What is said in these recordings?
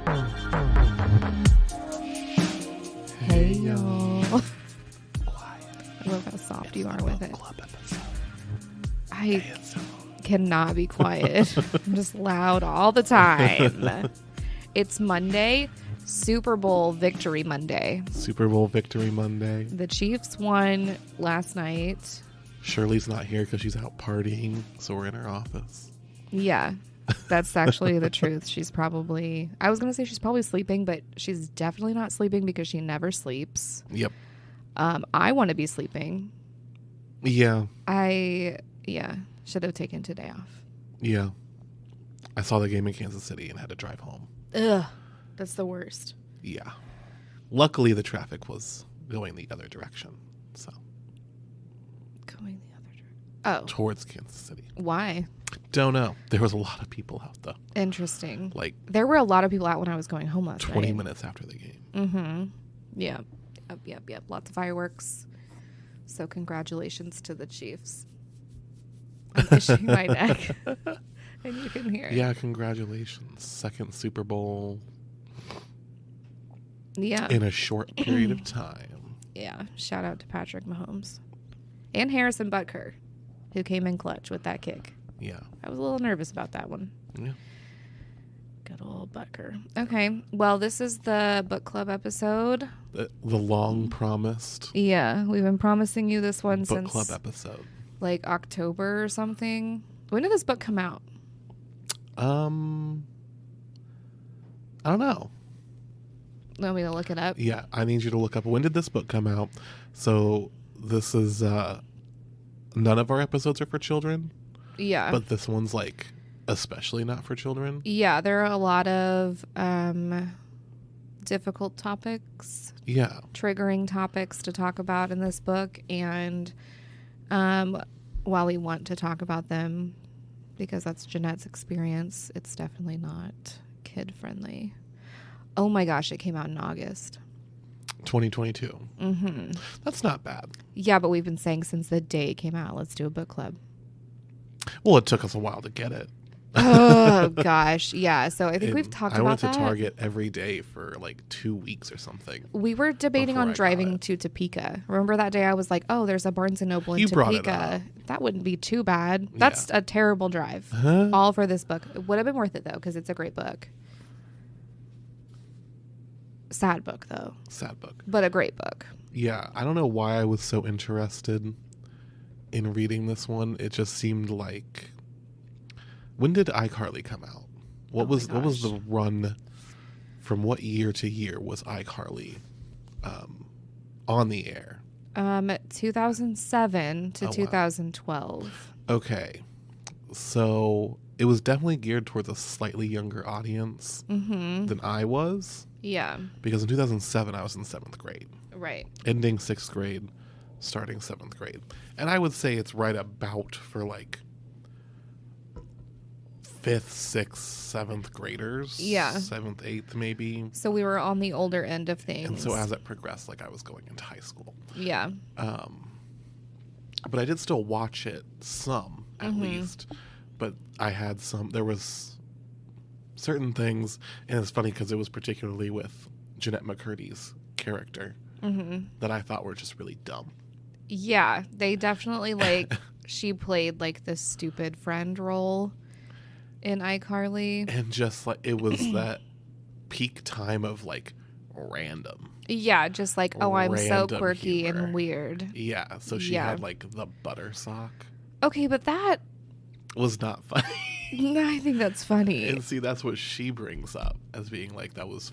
Hey, y'all. I love how soft you are with it. I cannot be quiet. I'm just loud all the time. It's Monday, Super Bowl Victory Monday. Super Bowl Victory Monday. The Chiefs won last night. Shirley's not here because she's out partying, so we're in her office. Yeah, that's actually the truth. She's probably, I was going to say she's probably sleeping, but she's definitely not sleeping because she never sleeps. Yep. I want to be sleeping. Yeah. Should have taken today off. Yeah. I saw the game in Kansas City and had to drive home. Ugh, that's the worst. Yeah. Luckily, the traffic was going the other direction. So. Going the other direction. Oh. Towards Kansas City. Why? Don't know. There was a lot of people out, though. Interesting. Like. There were a lot of people out when I was going home last 20 night. minutes after the game. Mm-hmm. Yeah. Yep. Lots of fireworks. So congratulations to the Chiefs. I'm itching my neck. And you can hear it. Yeah, congratulations. Second Super Bowl. Yeah. In a short period of time. Yeah. Shout out to Patrick Mahomes. And Harrison Butker, who came in clutch with that kick. Yeah. I was a little nervous about that one. Yeah. Good old Butker. Okay. Well, this is the book club episode. The long promised. Yeah. We've been promising you this one book since club episode. Like October or something. When did this book come out? I don't know. Want me to look it up? Yeah, I need you to look up when did this book come out. So this is none of our episodes are for children. Yeah. But this one's like especially not for children. Yeah, there are a lot of difficult topics. Yeah. Triggering topics to talk about in this book, and while we want to talk about them because that's Jeanette's experience, it's definitely not kid friendly. Oh my gosh, it came out in August 2022. Mm-hmm. That's not bad. Yeah, but we've been saying since the day it came out, let's do a book club. Well, it took us a while to get it. Oh gosh, yeah. So I think we've talked about that. I went to Target every day for like 2 weeks or something. We were debating on driving to Topeka. Remember that day I was like, oh, there's a Barnes & Noble in Topeka. That wouldn't be too bad. That's a terrible drive. Huh? All for this book. It would have been worth it, though, because it's a great book. Sad book, though. Sad book. But a great book. Yeah. I don't know why I was so interested in reading this one. It just seemed like... When did iCarly come out? What was the run from what year to year was iCarly on the air? 2007 to 2012. Wow. Okay. So it was definitely geared towards a slightly younger audience than I was. Yeah. Because in 2007, I was in 7th grade. Right. Ending 6th grade, starting 7th grade. And I would say it's right about for like 5th, 6th, 7th graders. Yeah. 7th, 8th maybe. So we were on the older end of things. And so as it progressed, like I was going into high school. Yeah. But I did still watch it some, at least. But I had there was certain things, and it's funny because it was particularly with Jeanette McCurdy's character that I thought were just really dumb. Yeah, they definitely, like, she played, like, the stupid friend role in iCarly. And just, like, it was that peak time of, like, random. Yeah, just like, oh, I'm so quirky humor. And weird. Yeah, so she had, like, the butter sock. Okay, but that... was not funny. I think that's funny. And see, that's what she brings up as being like, that was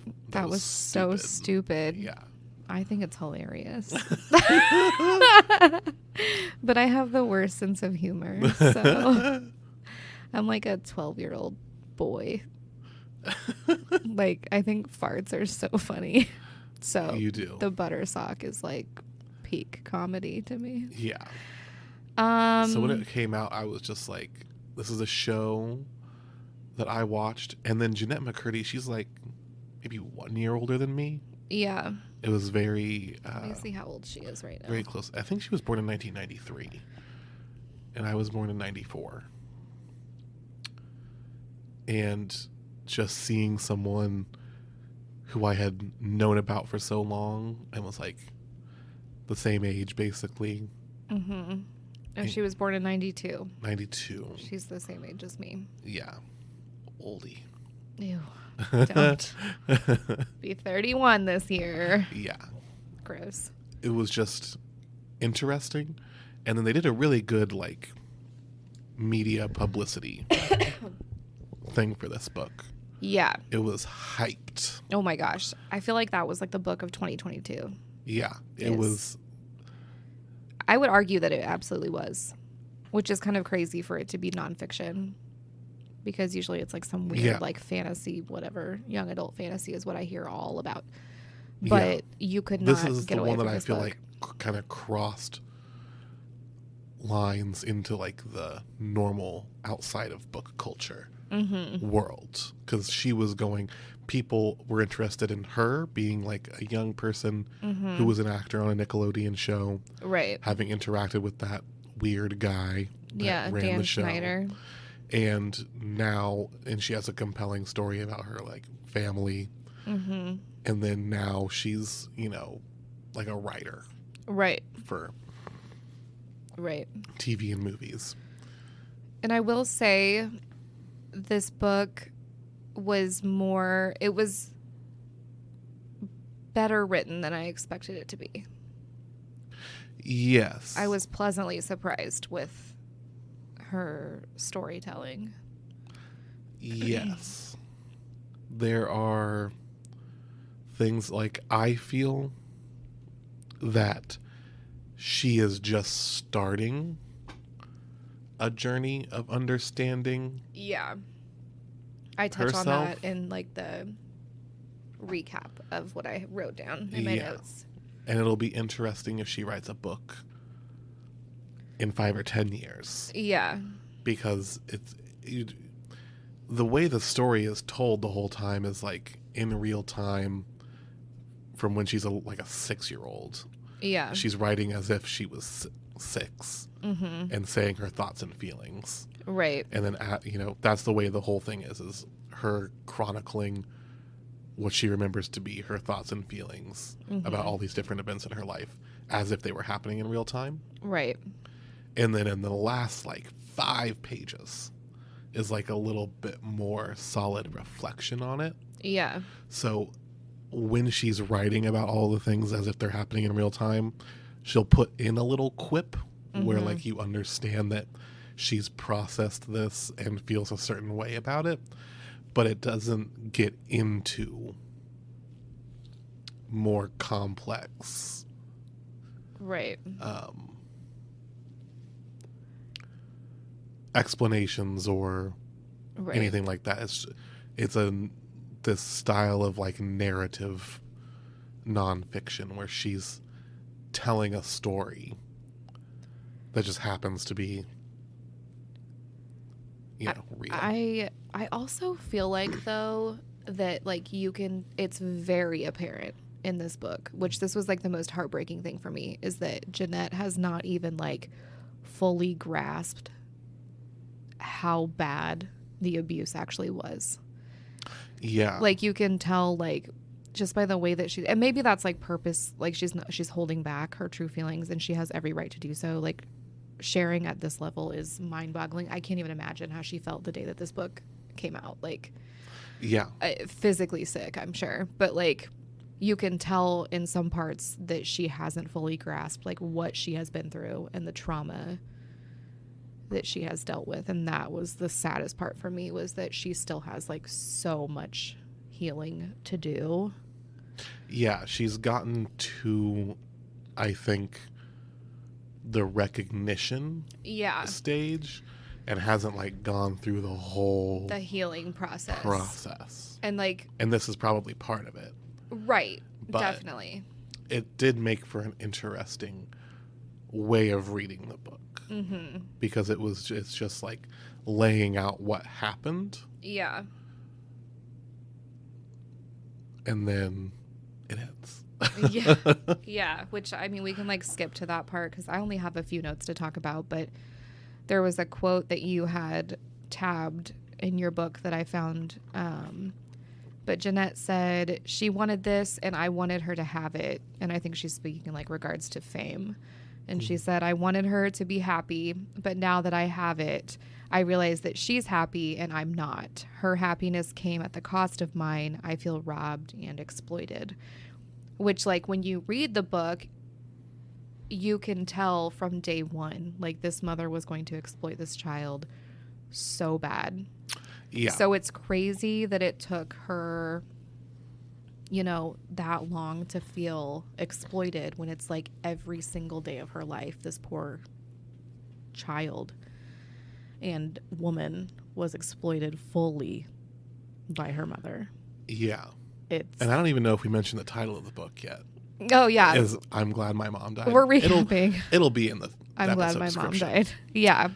so stupid. Yeah. I think it's hilarious. But I have the worst sense of humor. So I'm like a 12-year-old boy. Like, I think farts are so funny. So you do. The butter sock is like peak comedy to me. Yeah. So when it came out, I was just like, this is a show that I watched. And then Jeanette McCurdy, she's like maybe 1 year older than me. Yeah. It was very... Let me see how old she is right now. Very close. I think she was born in 1993. And I was born in 94. And just seeing someone who I had known about for so long and was like the same age basically. Mm-hmm. Oh, she was born in 92. 92. She's the same age as me. Yeah. Oldie. Ew. Don't. Be 31 this year. Yeah. Gross. It was just interesting. And then they did a really good, like, media publicity thing for this book. Yeah. It was hyped. Oh my gosh. I feel like that was like the book of 2022. Yeah. It was. I would argue that it absolutely was, which is kind of crazy for it to be nonfiction, because usually it's like some weird like fantasy, whatever, young adult fantasy is what I hear all about. But you could not this is get the away one from that I this feel book. like kind of crossed lines into like the normal outside of book culture world, because she was going, people were interested in her being like a young person who was an actor on a Nickelodeon show, right, having interacted with that weird guy that ran Dan the show. Schneider. And now, and she has a compelling story about her like family, and then now she's, you know, like a writer, right, for right, TV and movies. And I will say, this book was it was better written than I expected it to be. Yes, I was pleasantly surprised with her storytelling. Yes. There are things like, I feel that she is just starting a journey of understanding. Yeah. I touch herself. on that in like the recap of what I wrote down in my notes. And it'll be interesting if she writes a book in 5 or 10 years. Yeah. Because the way the story is told the whole time is like in real time from when she's like a 6-year-old. Yeah. She's writing as if she was 6 and saying her thoughts and feelings. Right. And then, you know, that's the way the whole thing is her chronicling what she remembers to be her thoughts and feelings about all these different events in her life as if they were happening in real time. Right. And then in the last like 5 pages is like a little bit more solid reflection on it. Yeah. So when she's writing about all the things as if they're happening in real time, she'll put in a little quip where like you understand that she's processed this and feels a certain way about it, but it doesn't get into more complex Right. explanations or Right. anything like that. It's this style of like narrative nonfiction where she's telling a story that just happens to be, you know, real. I also feel like though that like it's very apparent in this book, which this was like the most heartbreaking thing for me, is that Jeanette has not even like fully grasped how bad the abuse actually was. Yeah. Like you can tell like just by the way that and maybe that's like purpose, like she's holding back her true feelings and she has every right to do so. Like sharing at this level is mind-boggling. I can't even imagine how she felt the day that this book came out. Like, yeah, physically sick, I'm sure, but like you can tell in some parts that she hasn't fully grasped like what she has been through and the trauma that she has dealt with. And that was the saddest part for me, was that she still has like so much healing to do. Yeah, she's gotten to, I think, the recognition stage and hasn't like gone through the whole healing process. And like, and this is probably part of it. Right. But definitely. It did make for an interesting way of reading the book. Because it's just like laying out what happened. Yeah. And then it ends. Yeah. Yeah. Which, I mean, we can like skip to that part because I only have a few notes to talk about, but there was a quote that you had tabbed in your book that I found But Jeanette said she wanted this and I wanted her to have it. And I think she's speaking in like regards to fame. And she said, I wanted her to be happy, but now that I have it, I realize that she's happy and I'm not. Her happiness came at the cost of mine. I feel robbed and exploited. Which, like, when you read the book, you can tell from day one, like, this mother was going to exploit this child so bad. Yeah. So it's crazy that it took her, you know, that long to feel exploited when it's like every single day of her life, this poor child and woman was exploited fully by her mother. Yeah. And I don't even know if we mentioned the title of the book yet. Oh, yeah. Is I'm Glad My Mom Died. We're recapping. It'll be in the I'm Glad My Mom Died. Yeah.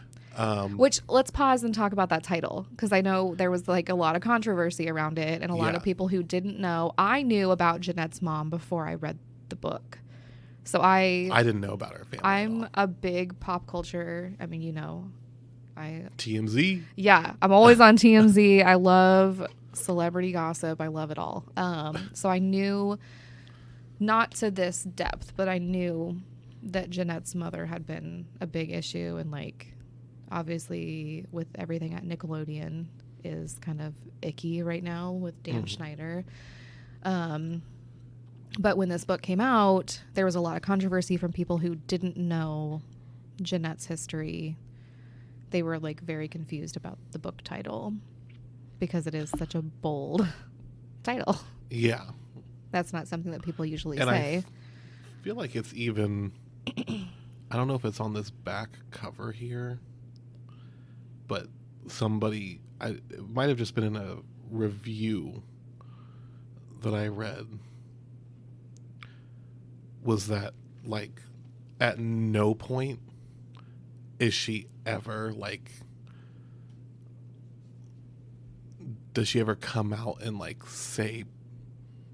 Which, let's pause and talk about that title, because I know there was like a lot of controversy around it and a lot of people who didn't know. I knew about Jeanette's mom before I read the book. So I didn't know about her family. I'm a big pop culture. I mean, you know, TMZ. Yeah, I'm always on TMZ. I love celebrity gossip. I love it all. So I knew, not to this depth, but I knew that Jeanette's mother had been a big issue, and like, obviously with everything at Nickelodeon is kind of icky right now with Dan Schneider. But when this book came out, there was a lot of controversy from people who didn't know Jeanette's history. They were like very confused about the book title because it is such a bold title. Yeah. That's not something that people usually and say. I feel like it's even, I don't know if it's on this back cover here, but it might have just been in a review that I read, was that like at no point is she ever like, does she ever come out and like say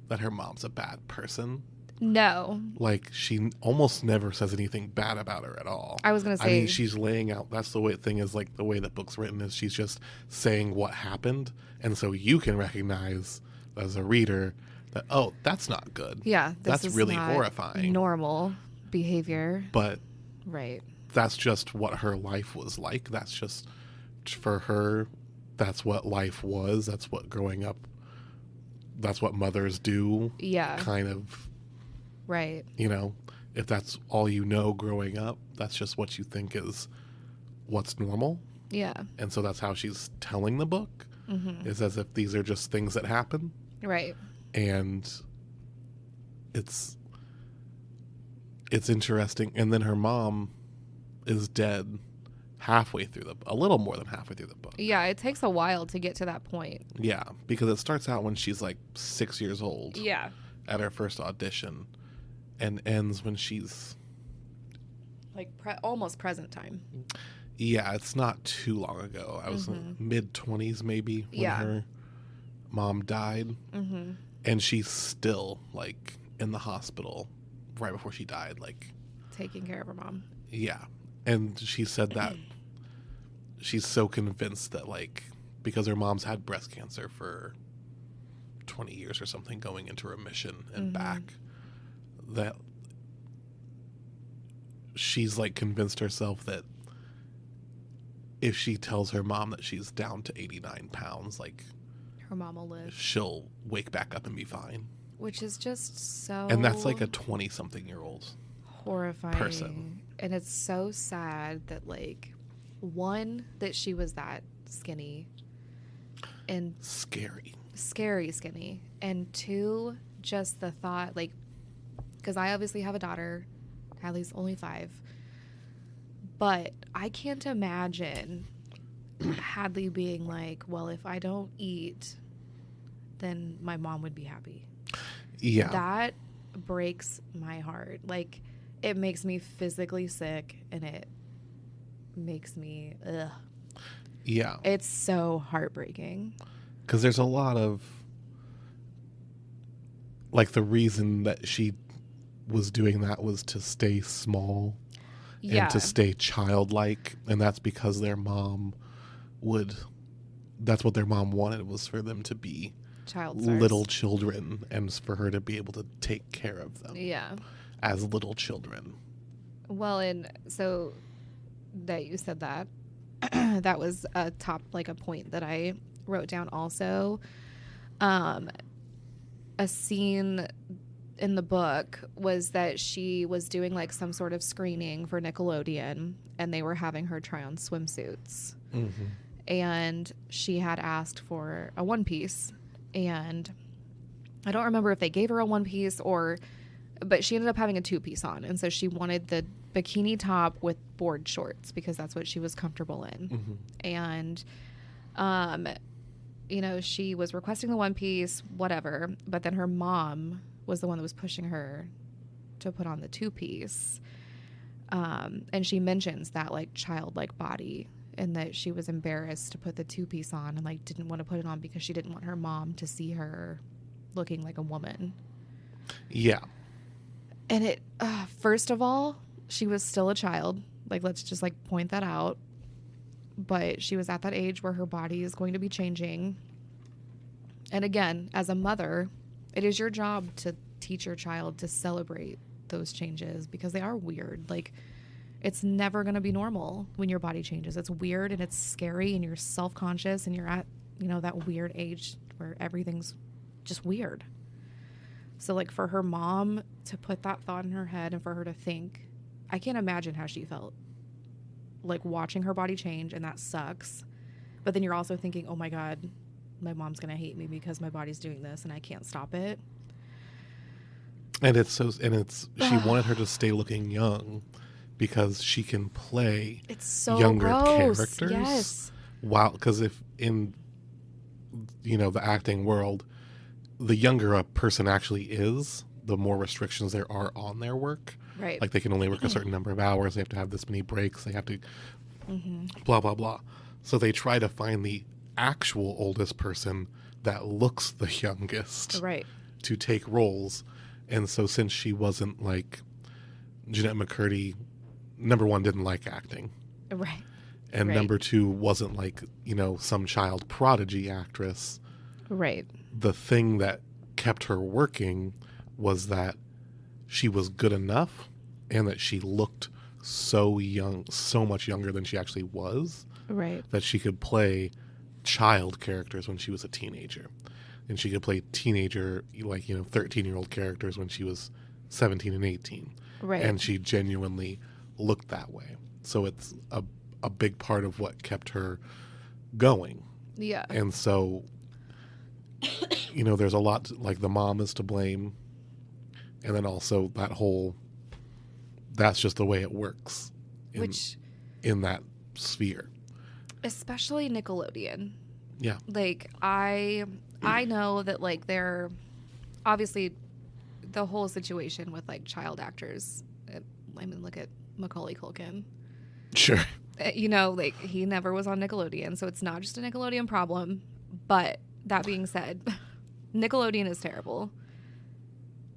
that her mom's a bad person? No. Like, she almost never says anything bad about her at all. I was going to say... I mean, she's laying out... That's the way thing is, like, the way the book's written is she's just saying what happened. And so you can recognize, as a reader, that, oh, that's not good. Yeah. That's really horrifying. Normal behavior. But... Right. That's just what her life was like. That's just... For her, that's what life was. That's what growing up... That's what mothers do. Yeah. Kind of... Right. You know, if that's all you know growing up, that's just what you think is what's normal. Yeah. And so that's how she's telling the book, is as if these are just things that happen. Right. And it's interesting. And then her mom is dead halfway through a little more than halfway through the book. Yeah, it takes a while to get to that point. Yeah, because it starts out when she's like 6 years old. Yeah. At her first audition. And ends when she's like almost present time. Yeah, it's not too long ago. I was in mid-20s maybe when her mom died. And she's still like in the hospital right before she died, like taking care of her mom. Yeah. And she said that she's so convinced that like, because her mom's had breast cancer for 20 years or something, going into remission and back, that she's like convinced herself that if she tells her mom that she's down to 89 pounds, like her mom will live, she'll wake back up and be fine. Which is just so... And that's like a 20-something-year-old horrifying person. And it's so sad that like, one, that she was that skinny and scary skinny, and two, just the thought, like, because I obviously have a daughter, Hadley's only 5, but I can't imagine Hadley being like, well, if I don't eat, then my mom would be happy. Yeah. That breaks my heart. Like, it makes me physically sick, and it makes me, ugh. Yeah. It's so heartbreaking. Because there's a lot of, like, the reason that she was doing that was to stay small and to stay childlike. And that's because their mom that's what their mom wanted, was for them to be child stars. little children, and for her to be able to take care of them. Yeah. As little children. Well, and so that you said that, that was a point that I wrote down also. A scene in the book was that she was doing like some sort of screening for Nickelodeon, and they were having her try on swimsuits. Mm-hmm. And she had asked for a one piece, and I don't remember if they gave her a one piece but she ended up having a two piece on. And so she wanted the bikini top with board shorts because that's what she was comfortable in. Mm-hmm. And, you know, she was requesting the one piece, whatever, but then her mom was the one that was pushing her to put on the two piece. And she mentions that like childlike body, and that she was embarrassed to put the two piece on and like didn't want to put it on because she didn't want her mom to see her looking like a woman. Yeah. And it, first of all, she was still a child. Like, let's just like point that out. But she was at that age where her body is going to be changing. And again, as a mother, it is your job to teach your child to celebrate those changes because they are weird. Like, it's never going to be normal when your body changes. It's weird and it's scary and you're self-conscious and you're at, you know, that weird age where everything's just weird. So like for her mom to put that thought in her head and for her to think, I can't imagine how she felt like watching her body change, and that sucks. But then you're also thinking, oh my God, my mom's going to hate me because my body's doing this and I can't stop it. And she wanted her to stay looking young because she can play younger characters. Yes. Wow. Because if in, you know, the acting world, the younger a person actually is, the more restrictions there are on their work. Right. Like they can only work a certain number of hours. They have to have this many breaks. They have to blah, blah, blah. So they try to find the actual oldest person that looks the youngest. Right. To take roles. And so since she wasn't like Jeanette McCurdy, number one, didn't like acting. Right. And number two, wasn't like, you know, some child prodigy actress. Right. The thing that kept her working was that she was good enough and that she looked so young, so much younger than she actually was. Right. That she could play child characters when she was a teenager. And she could play teenager, like, you know, 13-year-old characters when she was 17 and 18. Right. And she genuinely looked that way. So it's a big part of what kept her going. Yeah. And so, you know, there's a lot, like the mom is to blame. And then also that's just the way it works. In that sphere. Especially Nickelodeon. Yeah. Like, I know that, like, they're obviously the whole situation with, like, child actors. I mean, look at Macaulay Culkin. Sure. You know, like, he never was on Nickelodeon, so it's not just a Nickelodeon problem. But that being said, Nickelodeon is terrible.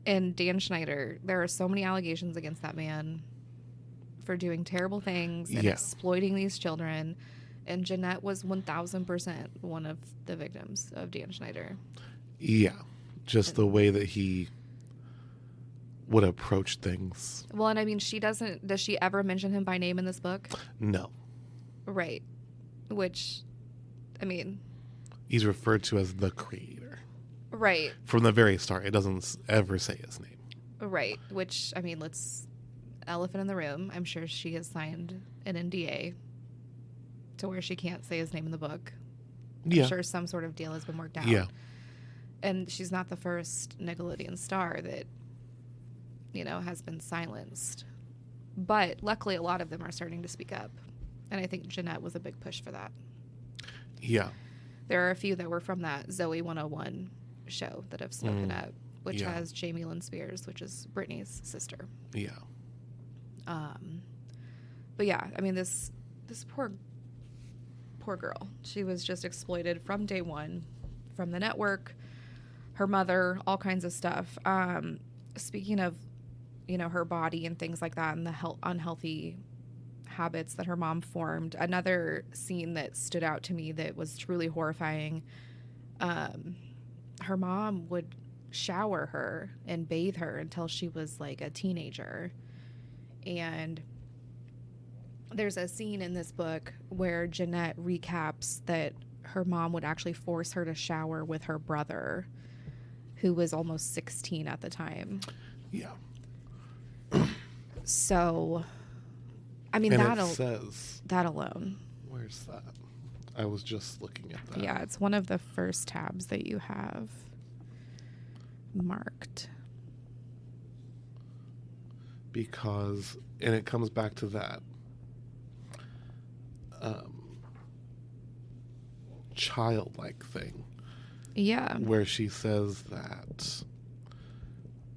And Dan Schneider, there are so many allegations against that man for doing terrible things and exploiting these children. And Jeanette was 1,000% one of the victims of Dan Schneider. Yeah. Just the way that he would approach things. Well, and I mean, does she ever mention him by name in this book? No. Right. Which, I mean. He's referred to as the creator. Right. From the very start. It doesn't ever say his name. Right. Which, I mean, elephant in the room. I'm sure she has signed an NDA to where she can't say his name in the book. I'm sure some sort of deal has been worked out. Yeah. And she's not the first Nickelodeon star that, you know, has been silenced. But luckily, a lot of them are starting to speak up. And I think Jeanette was a big push for that. Yeah. There are a few that were from that Zoe 101 show that have spoken up, which has Jamie Lynn Spears, which is Britney's sister. Yeah. But yeah, I mean, this poor girl. She was just exploited from day one, from the network, her mother, all kinds of stuff. Speaking of, you know, her body and things like that and the unhealthy habits that her mom formed, another scene that stood out to me that was truly horrifying her mom would shower her and bathe her until she was like a teenager. And there's a scene in this book where Jeanette recaps that her mom would actually force her to shower with her brother, who was almost 16 at the time. Yeah. So, I mean, and that alone. Where's that? I was just looking at that. Yeah, it's one of the first tabs that you have marked. Because, and it comes back to that childlike thing. Yeah. Where she says that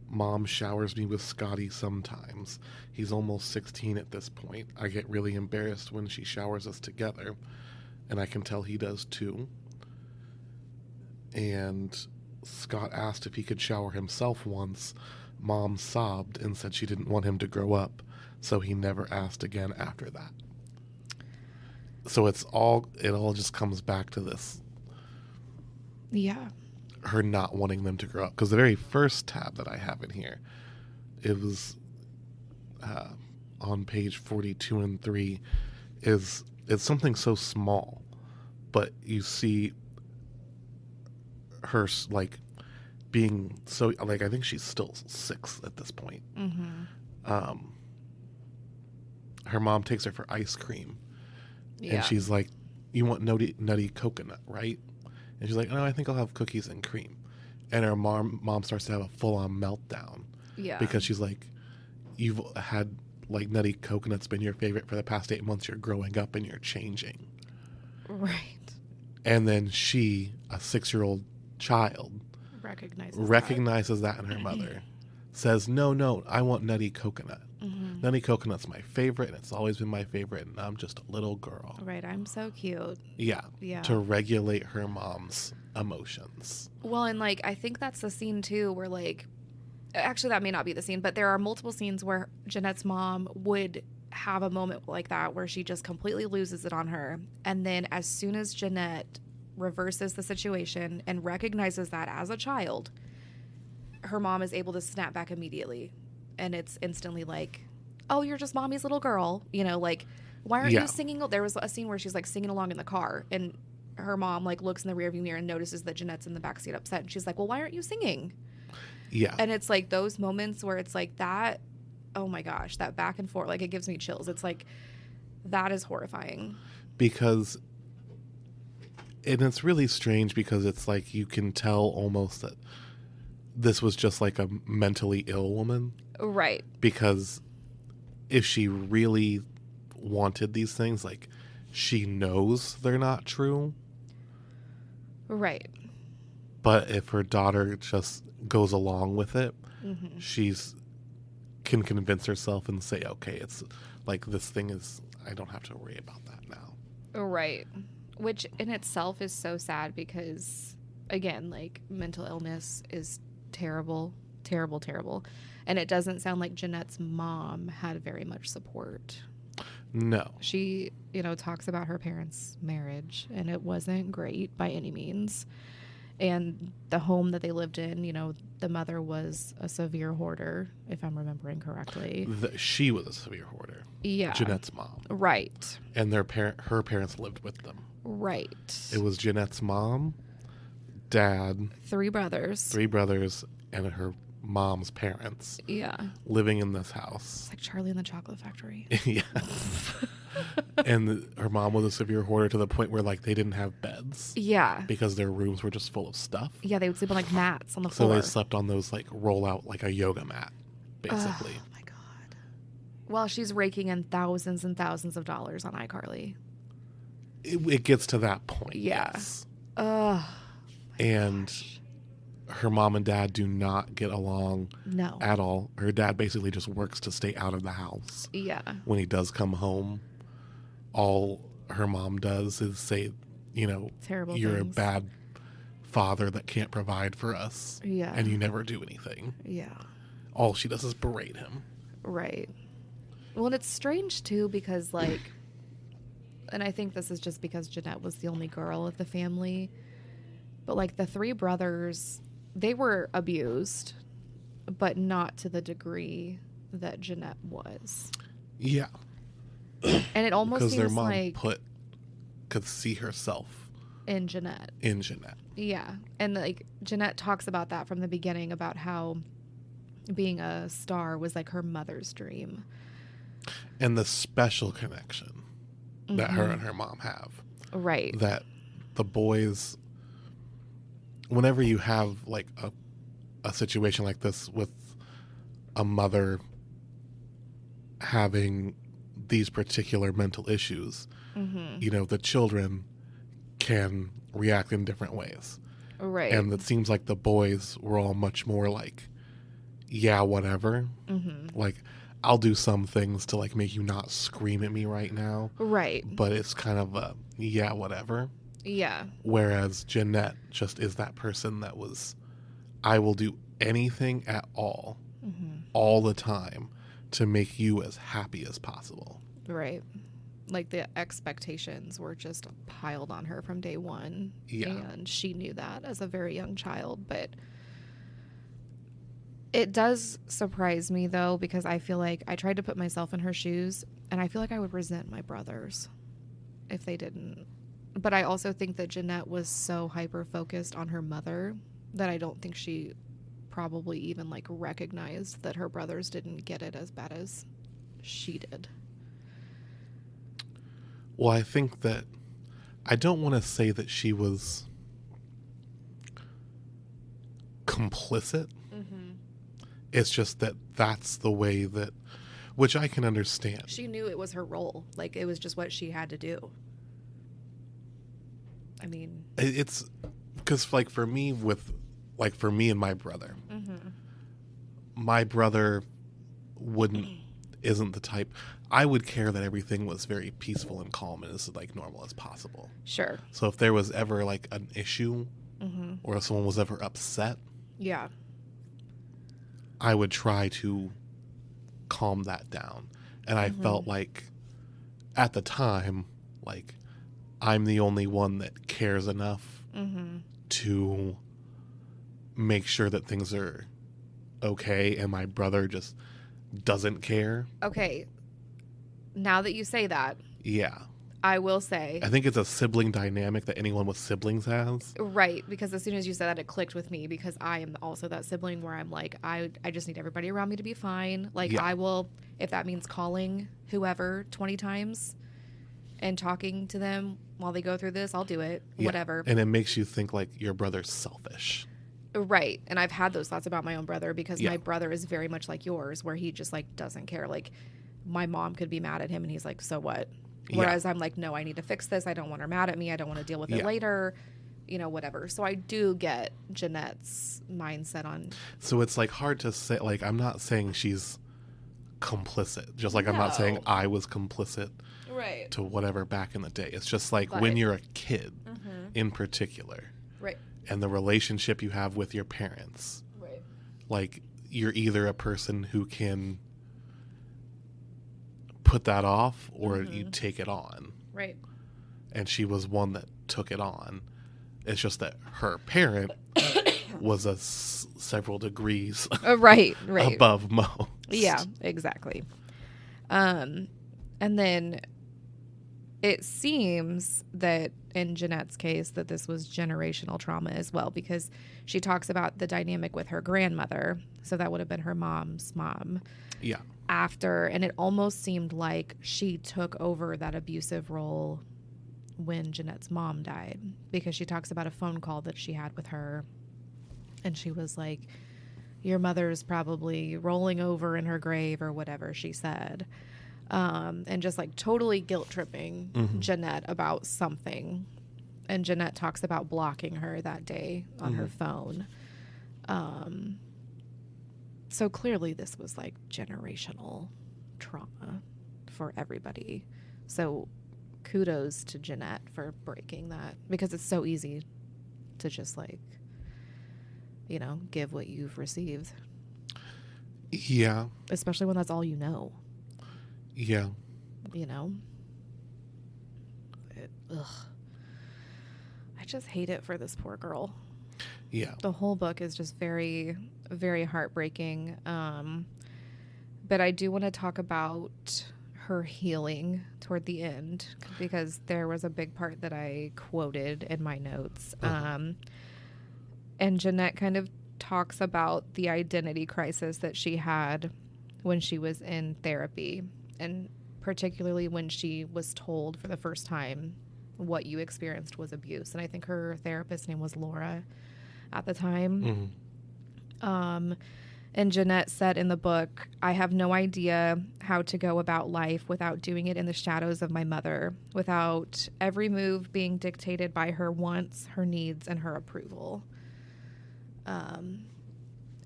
Mom showers me with Scotty sometimes. He's almost 16 at this point. I get really embarrassed when she showers us together, and I can tell he does too. And Scott asked if he could shower himself once. Mom sobbed and said she didn't want him to grow up, so he never asked again after that. So it all just comes back to this. Yeah. Her not wanting them to grow up. Because the very first tab that I have in here, it was on page 42 and 3, it's something so small, but you see her like being so, like, I think she's still 6 at this point. Mm-hmm. Her mom takes her for ice cream, Yeah. and she's like, "You want nutty coconut, right?" And she's like, "No, I think I'll have cookies and cream." And her mom starts to have a full-on meltdown. Yeah. Because she's like, "You've had, like, nutty coconut's been your favorite for the past 8 months. You're growing up and you're changing." Right. And then she, a 6-year-old child, recognizes that in her mother. Says, no, I want nutty coconut. Mm-hmm. Nutty coconut's my favorite, and it's always been my favorite, and I'm just a little girl. Right, I'm so cute. Yeah. Yeah. To regulate her mom's emotions. Well, and, like, I think that's the scene, too, where, like, actually, that may not be the scene, but there are multiple scenes where Jeanette's mom would have a moment like that where she just completely loses it on her. And then as soon as Jeanette reverses the situation and recognizes that as a child, her mom is able to snap back immediately. And it's instantly like, oh, you're just mommy's little girl. You know, like, why aren't you singing? There was a scene where she's, like, singing along in the car, and her mom, like, looks in the rearview mirror and notices that Jeanette's in the backseat upset. And she's like, well, why aren't you singing? Yeah. And it's like those moments where it's like that, oh my gosh, that back and forth, like, it gives me chills. It's like, that is horrifying. Because, and it's really strange because it's like you can tell almost that this was just like a mentally ill woman. Right. Because if she really wanted these things, like, she knows they're not true. Right. But if her daughter just goes along with it, Mm-hmm. she's can convince herself and say, okay, it's like, this thing is, I don't have to worry about that now. Right. Which in itself is so sad because, again, like, mental illness is terrible, terrible, terrible. And it doesn't sound like Jeanette's mom had very much support. No. She, you know, talks about her parents' marriage, and it wasn't great by any means. And the home that they lived in, you know, the mother was a severe hoarder, if I'm remembering correctly. She was a severe hoarder. Yeah. Jeanette's mom. Right. And her parents lived with them. Right. It was Jeanette's mom, dad, 3 brothers, and her mom's parents. Yeah. Living in this house. It's like Charlie and the Chocolate Factory. Yeah. And her mom was a severe hoarder to the point where, like, they didn't have beds. Yeah. Because their rooms were just full of stuff. Yeah, they would sleep on, like, mats on the floor. So they slept on those, like, roll out, like a yoga mat, basically. Oh, my God. Well, she's raking in thousands and thousands of dollars on iCarly. It gets to that point. Yeah. Yes. And her mom and dad do not get along at all. Her dad basically just works to stay out of the house. Yeah. When he does come home, all her mom does is say, you know, terrible you're things. A bad father that can't provide for us. Yeah. And you never do anything. Yeah. All she does is berate him. Right. Well, and it's strange, too, because, like, and I think this is just because Jeanette was the only girl of the family, But like the three brothers, they were abused, but not to the degree that Jeanette was. Yeah. And it almost because seems their mom like could see herself in Jeanette. Yeah. And like Jeanette talks about that from the beginning, about how being a star was like her mother's dream. And the special connection that her and her mom have. Right. That the boys, whenever you have like a situation like this with a mother having these particular mental issues, you know, the children can react in different ways. Right. And it seems like the boys were all much more like, yeah, whatever. Like, I'll do some things to like make you not scream at me right now. Right. But it's kind of a, yeah, whatever. Yeah. Whereas Jeanette just is that person that was, I will do anything at all the time to make you as happy as possible. Right. Like the expectations were just piled on her from day one. Yeah. And she knew that as a very young child. But it does surprise me, though, because I feel like I tried to put myself in her shoes, and I feel like I would resent my brothers if they didn't. But I also think that Jeanette was so hyper-focused on her mother that I don't think she probably even, like, recognized that her brothers didn't get it as bad as she did. Well, I think that I don't want to say that she was complicit. It's just that that's the way that, which I can understand. She knew it was her role. Like, it was just what she had to do. I mean, it's because, like, for me and my brother, my brother isn't the type. I would care that everything was very peaceful and calm and as like normal as possible. Sure. So if there was ever like an issue or if someone was ever upset, yeah, I would try to calm that down. And I felt like at the time, like, I'm the only one that cares enough to make sure that things are okay, and my brother just doesn't care. Okay. Now that you say that, Yeah. I will say, I think it's a sibling dynamic that anyone with siblings has. right, because as soon as you said that, it clicked with me, because I am also that sibling where I'm like, I just need everybody around me to be fine. Like, Yeah. I will, if that means calling whoever 20 times and talking to them while they go through this, I'll do it. Yeah. Whatever. And it makes you think like your brother's selfish. Right. And I've had those thoughts about my own brother, because Yeah. my brother is very much like yours, where he just like doesn't care. Like, my mom could be mad at him and he's like, so what? Whereas I'm like, no, I need to fix this. I don't want her mad at me. I don't want to deal with it later. You know, whatever. So I do get Jeanette's mindset on. So it's like hard to say, like, I'm not saying she's complicit. Just like I'm not saying No. I was complicit Right. to whatever back in the day. It's just like But- when you're a kid in particular Right. and the relationship you have with your parents. Right. Like, you're either a person who can put that off or you take it on. Right. And she was one that took it on. It's just that her parent was several degrees Right. above most. Yeah, exactly. And then it seems that in Jeanette's case that this was generational trauma as well, because she talks about the dynamic with her grandmother. So that would have been her mom's mom. Yeah. After, and it almost seemed like she took over that abusive role when Jeanette's mom died, because she talks about a phone call that she had with her, and she was like, your mother's probably rolling over in her grave, or whatever she said, and just like totally guilt tripping Jeanette about something. And Jeanette talks about blocking her that day on her phone. So clearly this was like generational trauma for everybody. So kudos to Jeanette for breaking that, because it's so easy to just like, you know, give what you've received. Yeah. Especially when that's all you know. I just hate it for this poor girl. Yeah. The whole book is just very, very heartbreaking. But I do want to talk about her healing toward the end, because there was a big part that I quoted in my notes. And Jeanette kind of talks about the identity crisis that she had when she was in therapy, and particularly when she was told for the first time what you experienced was abuse. And I think her therapist's name was Laura at the time. And Jeanette said in the book, I have no idea how to go about life without doing it in the shadows of my mother, without every move being dictated by her wants, her needs, and her approval.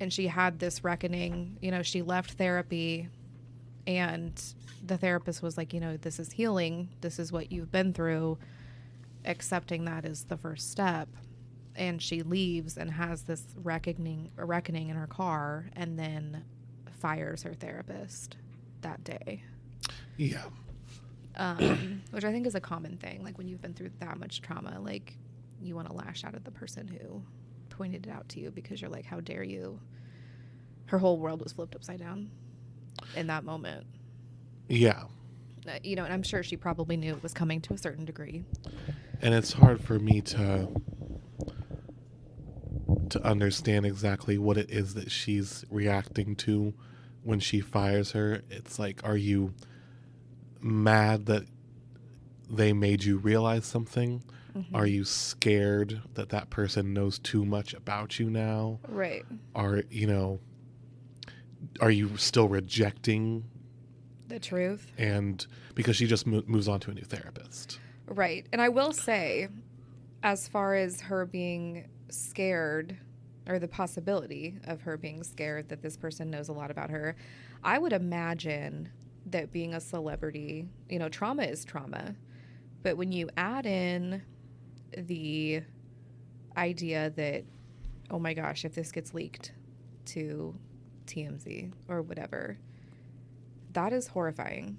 And she had this reckoning. You know, she left therapy, and the therapist was like, you know, this is healing. This is what you've been through. Accepting that is the first step. And she leaves and has this reckoning in her car, and then fires her therapist that day. Yeah. Which I think is a common thing. Like, when you've been through that much trauma, like, you want to lash out at the person who pointed it out to you, because you're like, how dare you? Her whole world was flipped upside down in that moment. Yeah. You know, and I'm sure she probably knew it was coming to a certain degree. And it's hard for me to understand exactly what it is that she's reacting to when she fires her. It's like, are you mad that they made you realize something? Mm-hmm. Are you scared that that person knows too much about you now? Right. Are you still rejecting the truth? And because she just moves on to a new therapist. Right. And I will say, as far as her being scared, or the possibility of her being scared that this person knows a lot about her, I would imagine that being a celebrity, you know, trauma is trauma. But when you add in the idea that, oh my gosh, if this gets leaked to TMZ or whatever, that is horrifying.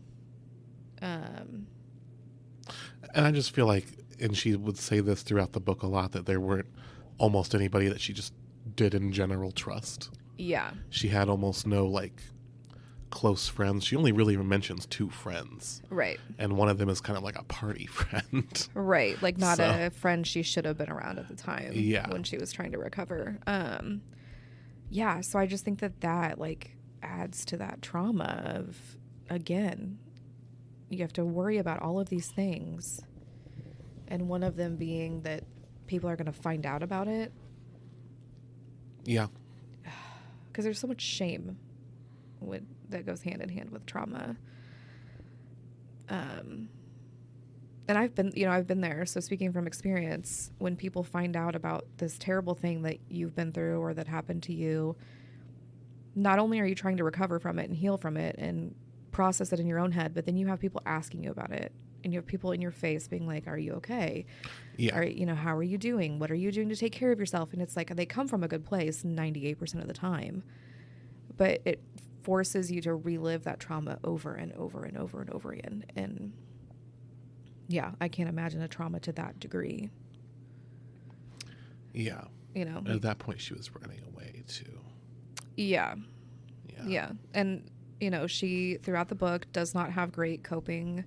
And I just feel like, and she would say this throughout the book a lot, that there weren't almost anybody that she just did in general trust. Yeah. She had almost no, like, close friends. She only really mentions 2 friends. Right. And one of them is kind of like a party friend. Right. Like, not a friend she should have been around at the time. Yeah. When she was trying to recover. Yeah. So I just think that, like, adds to that trauma of, again, you have to worry about all of these things. And one of them being that people are going to find out about it. Yeah. Because there's so much shame that goes hand in hand with trauma. And I've been there. So speaking from experience, when people find out about this terrible thing that you've been through or that happened to you, not only are you trying to recover from it and heal from it and process it in your own head, but then you have people asking you about it. And you have people in your face being like, are you okay? Yeah. How are you doing? What are you doing to take care of yourself? And it's like, they come from a good place 98% of the time. But it forces you to relive that trauma over and over and over and over again. And yeah, I can't imagine a trauma to that degree. Yeah. You know. At that point, she was running away too. Yeah. Yeah. And, you know, she, throughout the book, does not have great coping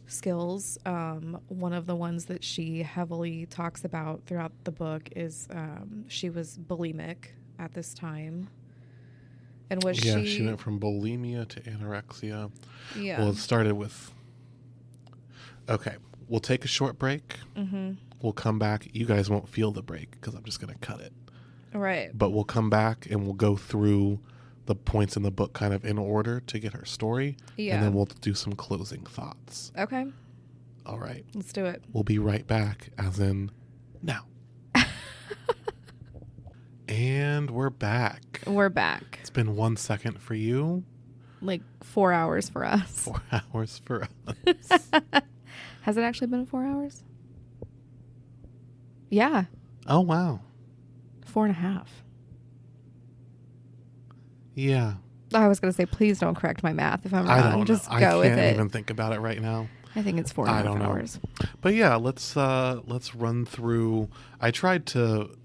skills. One of the ones that she heavily talks about throughout the book is she was bulimic at this time. And was she went from bulimia to anorexia. Yeah. Well, it started with, okay, we'll take a short break. Mm-hmm. We'll come back. You guys won't feel the break because I'm just going to cut it. Right. But we'll come back and we'll go through the points in the book kind of in order to get her story. Yeah. And then we'll do some closing thoughts. Okay. All right. Let's do it. We'll be right back, as in now. And we're back. We're back. It's been 1 second for you. Like 4 hours for us. 4 hours for us. Has it actually been 4 hours? Yeah. Oh, wow. 4.5. Yeah. I was going to say, please don't correct my math if I'm wrong. Just go with it. I can't even think about it right now. I think it's 4.5 I don't know. hours. But yeah, let's run through. I tried to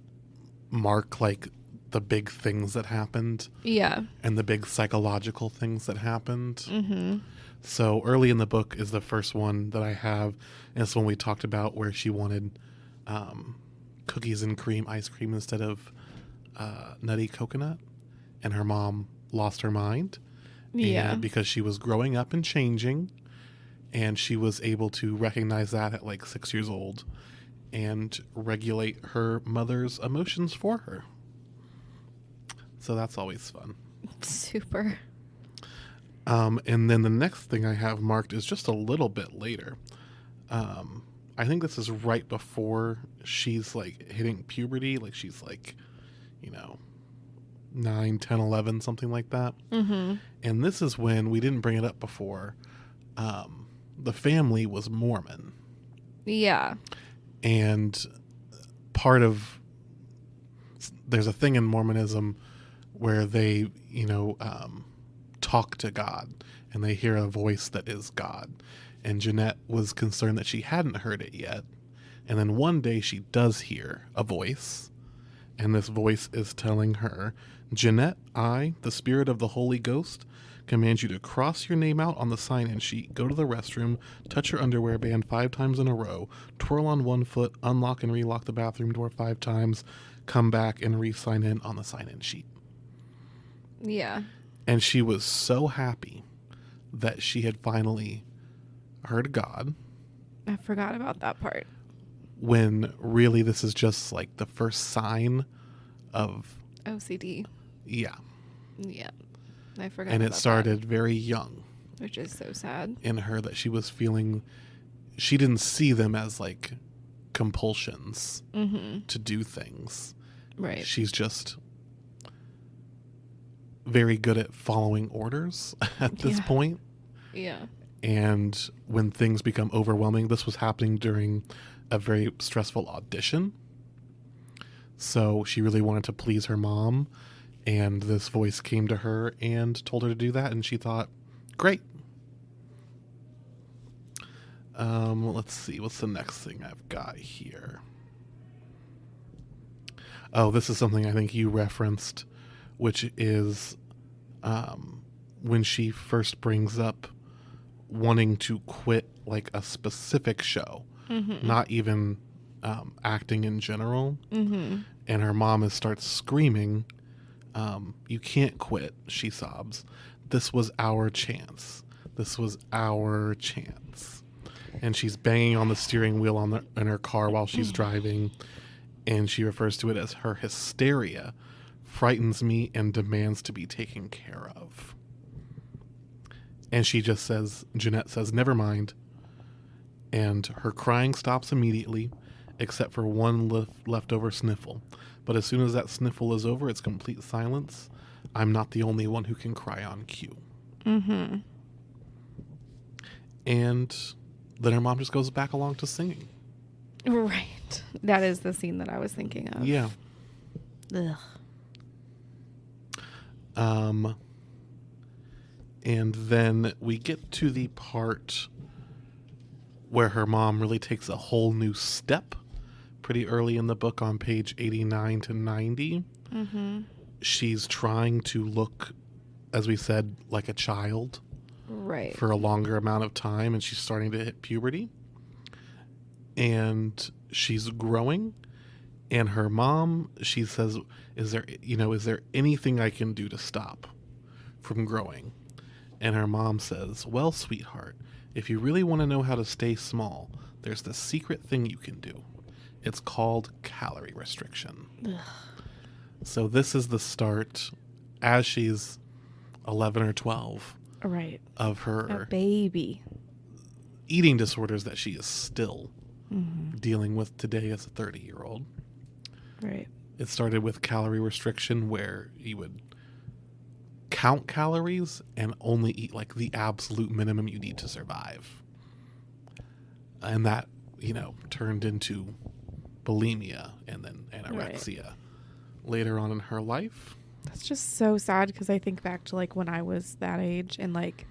mark like the big things that happened. Yeah. And the big psychological things that happened. Mm-hmm. So early in the book is the first one that I have. And it's one we talked about where she wanted cookies and cream ice cream instead of nutty coconut. And her mom lost her mind. Yeah. And because she was growing up and changing. And she was able to recognize that at like 6 years old. And regulate her mother's emotions for her. So that's always fun. Super. And then the next thing I have marked is just a little bit later. I think this is right before she's like hitting puberty. Like she's like, 9, 10, 11, something like that. Mm-hmm. And this is when, we didn't bring it up before, the family was Mormon. Yeah. And there's a thing in Mormonism where they, talk to God and they hear a voice that is God. And Jeanette was concerned that she hadn't heard it yet. And then one day she does hear a voice. And this voice is telling her, Jeanette, I, the spirit of the Holy Ghost, command you to cross your name out on the sign-in sheet, go to the restroom, touch your underwear band 5 times in a row, twirl on one foot, unlock and relock the bathroom door 5 times, come back and re-sign in on the sign-in sheet. Yeah. And she was so happy that she had finally heard God. I forgot about that part. When really this is just like the first sign of OCD. Yeah. Yeah. I forgot and about it started very young. Which is so sad. In her, that she was feeling, she didn't see them as like compulsions to do things. Right. She's just very good at following orders at this point. Yeah. And when things become overwhelming, this was happening during a very stressful audition. So she really wanted to please her mom. And this voice came to her and told her to do that. And she thought, great. Let's see. What's the next thing I've got here? Oh, this is something I think you referenced, which is when she first brings up wanting to quit like a specific show, not even acting in general. And her mom starts screaming, you can't quit, she sobs. This was our chance. This was our chance. And she's banging on the steering wheel in her car while she's driving. And she refers to it as her hysteria frightens me and demands to be taken care of. And she just says, Jeanette says, never mind. And her crying stops immediately, except for one leftover sniffle. But as soon as that sniffle is over, it's complete silence. I'm not the only one who can cry on cue. And then her mom just goes back along to singing. Right. That is the scene that I was thinking of. Yeah. Ugh. And then we get to the part where her mom really takes a whole new step pretty early in the book on page 89 to 90. She's trying to look, as we said, like a child. Right. For a longer amount of time, and she's starting to hit puberty. And she's growing. And her mom, she says, is there anything I can do to stop from growing? And her mom says, well, sweetheart, if you really want to know how to stay small, there's this secret thing you can do. It's called calorie restriction. So this is the start, as she's 11 or 12, right, of her a baby eating disorders that she is still dealing with today as a 30-year-old. Right. It started with calorie restriction, where you would count calories and only eat like the absolute minimum you need to survive. And that, turned into bulimia and then anorexia later on in her life. That's just so sad, because I think back to like when I was that age and like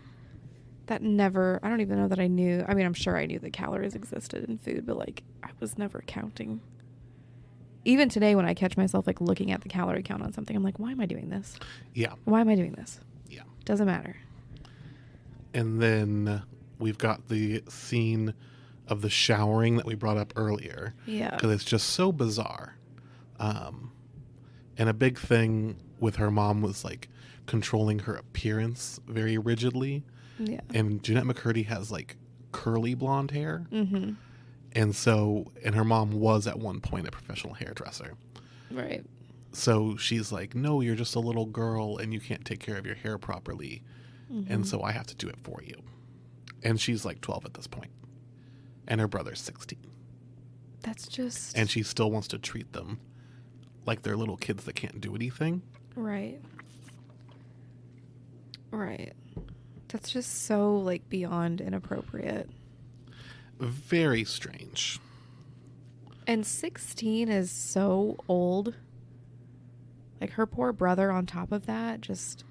That never, I don't even know that I knew. I mean, I'm sure I knew that calories existed in food, but like I was never counting. Even today when I catch myself like looking at the calorie count on something, I'm like, why am I doing this? Yeah. Why am I doing this? Yeah. Doesn't matter. And then we've got the scene of the showering that we brought up earlier. Yeah. Because it's just so bizarre. And a big thing with her mom was like controlling her appearance very rigidly. Yeah. And Jeanette McCurdy has like curly blonde hair. Mm-hmm. And her mom was at one point a professional hairdresser. Right. So she's like, no, you're just a little girl and you can't take care of your hair properly. Mm-hmm. And so I have to do it for you. And she's like 12 at this point. And her brother's 16. That's just... And she still wants to treat them like they're little kids that can't do anything. Right. Right. That's just so, like, beyond inappropriate. Very strange. And 16 is so old. Like, her poor brother on top of that, just...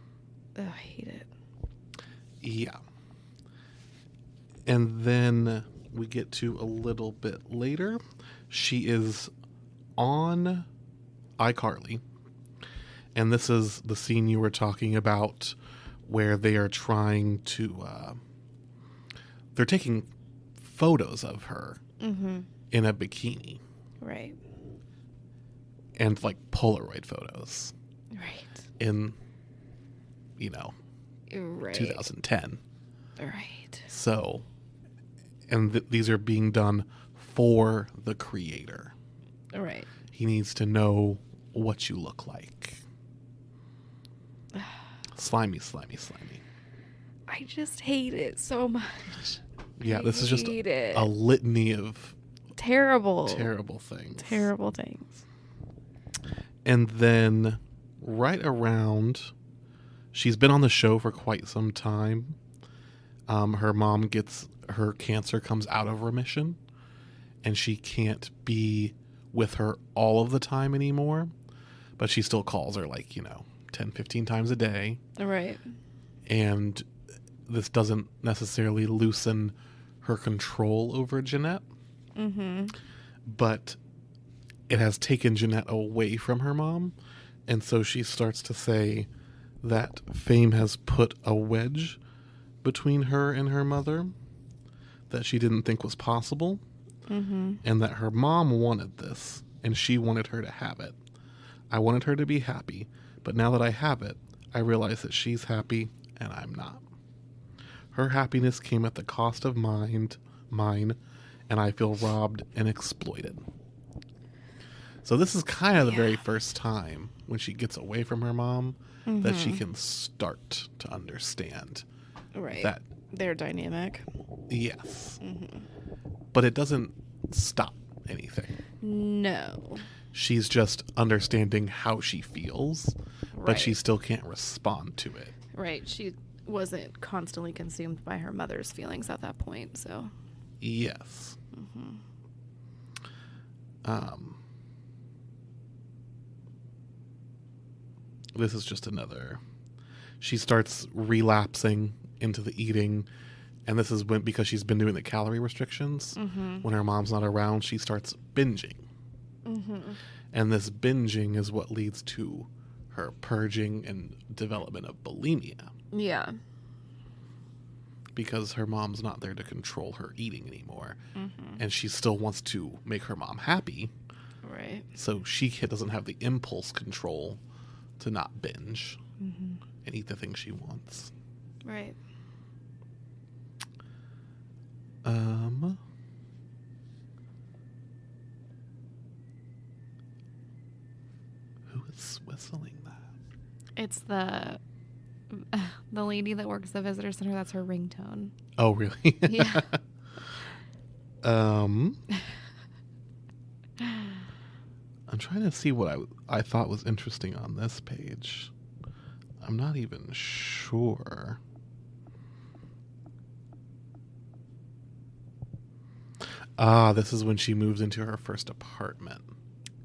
Ugh, I hate it. Yeah. And then we get to a little bit later. She is on iCarly. And this is the scene you were talking about where they are trying to... they're taking photos of her in a bikini. Right. And, like, Polaroid photos. Right. In, you know, Right. 2010. Right. So, and these are being done for the creator. Right. He needs to know what you look like. Slimy, slimy, slimy. I just hate it so much. Yeah, this is just it. a litany of terrible things. Terrible things. And then right around, she's been on the show for quite some time. Her mom her cancer comes out of remission, and she can't be with her all of the time anymore, but she still calls her 10, 15 times a day. Right. And this doesn't necessarily loosen her control over Jeanette, but it has taken Jeanette away from her mom. And so she starts to say that fame has put a wedge between her and her mother that she didn't think was possible, and that her mom wanted this, and she wanted her to have it. I wanted her to be happy, but now that I have it, I realize that she's happy and I'm not. Her happiness came at the cost of mine, and I feel robbed and exploited. So this is kind of the very first time when she gets away from her mom that she can start to understand that their dynamic. Yes. But it doesn't stop anything. No. She's just understanding how she feels, but she still can't respond to it. Right. She wasn't constantly consumed by her mother's feelings at that point, so. Yes. This is just another. She starts relapsing into the eating, and this is because she's been doing the calorie restrictions. When her mom's not around, she starts binging. And this binging is what leads to her purging and development of bulimia. Yeah. Because her mom's not there to control her eating anymore. And she still wants to make her mom happy. Right. So she doesn't have the impulse control to not binge and eat the things she wants. Right. Who is whistling that? It's the lady that works the visitor center. That's her ringtone. Oh, really? Yeah. I'm trying to see what I thought was interesting on this page. I'm not even sure. This is when she moves into her first apartment.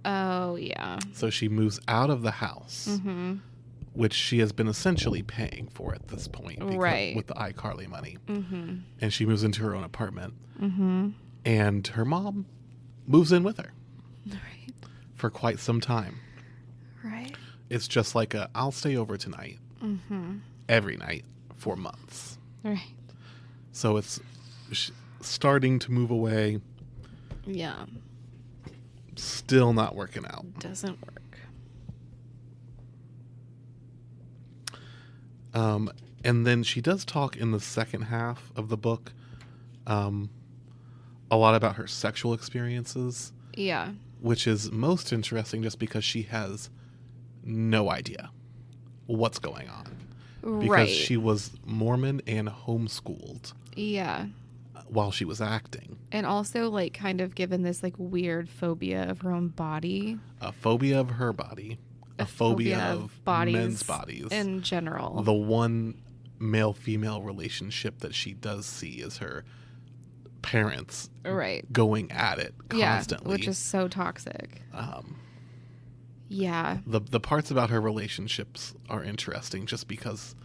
Oh, yeah. So she moves out of the house which she has been essentially paying for at this point Right. with the iCarly money. Mm-hmm. And she moves into her own apartment. Mm-hmm. And her mom moves in with her Right. for quite some time. Right. It's just like I'll stay over tonight. Mm-hmm. Every night for months. Right. So it's starting to move away. Yeah. Still not working out. Doesn't work. And then she does talk in the second half of the book a lot about her sexual experiences. Yeah. Which is most interesting just because she has no idea what's going on. Because she was Mormon and homeschooled. Yeah. While she was acting. And also, like, kind of given this, like, weird phobia of her own body. A phobia of her body. A phobia of men's bodies. In general. The one male-female relationship that she does see is her parents going at it constantly. Yeah, which is so toxic. Yeah. The parts about her relationships are interesting just because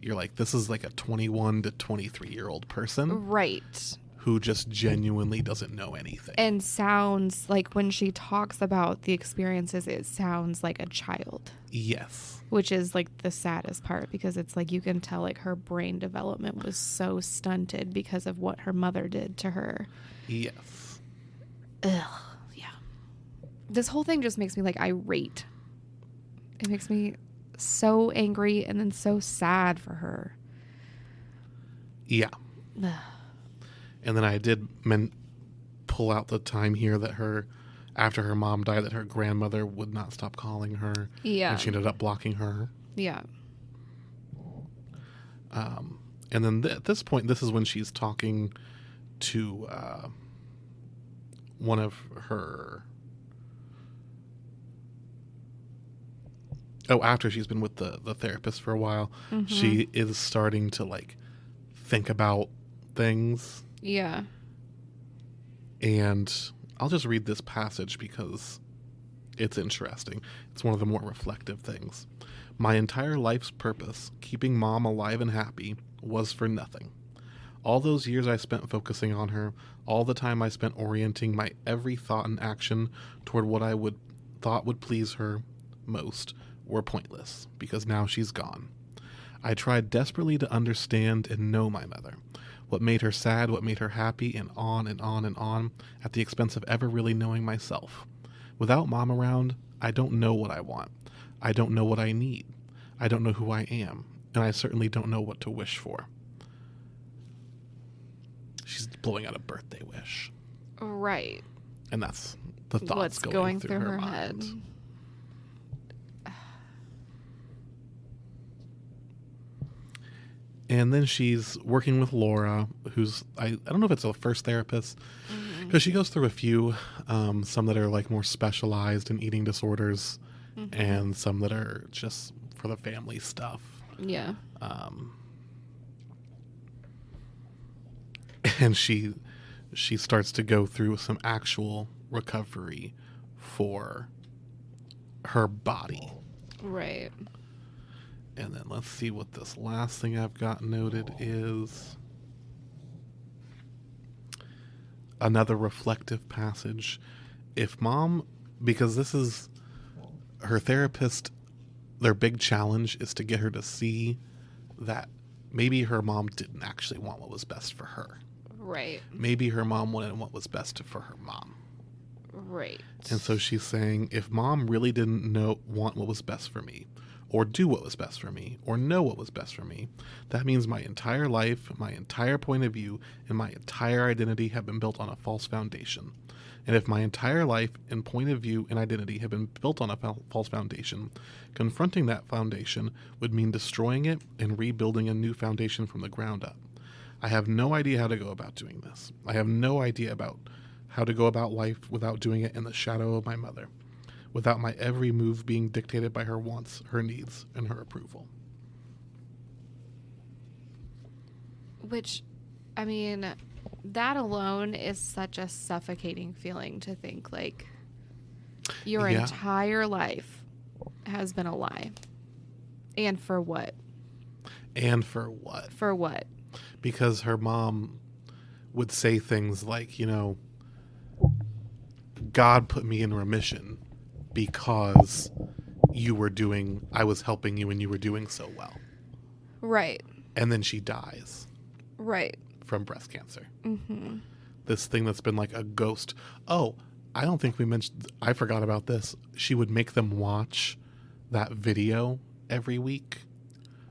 you're like, this is like a 21 to 23-year-old person. Right. Who just genuinely doesn't know anything. And sounds like when she talks about the experiences, it sounds like a child. Yes. Which is like the saddest part because it's like you can tell like her brain development was so stunted because of what her mother did to her. Yes. Ugh. Yeah. This whole thing just makes me like irate. It makes me so angry and then so sad for her. Yeah. Ugh. And then I did pull out the time here that after her mom died, that her grandmother would not stop calling her. Yeah. And she ended up blocking her. Yeah. And then at this point, this is when she's talking to one of her... Oh, after she's been with the therapist for a while, she is starting to, like, think about things. Yeah. And I'll just read this passage because it's interesting. It's one of the more reflective things. My entire life's purpose, keeping Mom alive and happy, was for nothing. All those years I spent focusing on her, all the time I spent orienting my every thought and action toward what I thought would please her most, were pointless, because now she's gone. I tried desperately to understand and know my mother. What made her sad, what made her happy, and on and on and on, at the expense of ever really knowing myself. Without Mom around, I don't know what I want. I don't know what I need. I don't know who I am, and I certainly don't know what to wish for. She's blowing out a birthday wish. Right. And that's the thoughts what's going through her mind. head. And then she's working with Laura, who's, I don't know if it's a first therapist, because she goes through a few, some that are like more specialized in eating disorders, and some that are just for the family stuff. Yeah. And she starts to go through some actual recovery for her body. Right. And then let's see what this last thing I've got noted is. Another reflective passage. If Mom, because this is her therapist, their big challenge is to get her to see that maybe her mom didn't actually want what was best for her. Right. Maybe her mom wanted what was best for her mom. Right. And so she's saying, if Mom really didn't want what was best for me, or do what was best for me, or know what was best for me, that means my entire life, my entire point of view, and my entire identity have been built on a false foundation. And if my entire life and point of view and identity have been built on a false foundation, confronting that foundation would mean destroying it and rebuilding a new foundation from the ground up. I have no idea how to go about doing this. I have no idea about how to go about life without doing it in the shadow of my mother, without my every move being dictated by her wants, her needs, and her approval. Which, I mean, that alone is such a suffocating feeling to think, like, your entire life has been a lie. And for what? And for what? For what? Because her mom would say things like, God put me in remission because I was helping you and you were doing so well. Right. And then she dies. Right. From breast cancer. Mm-hmm. This thing that's been like a ghost. Oh, I don't think we mentioned, I forgot about this. She would make them watch that video every week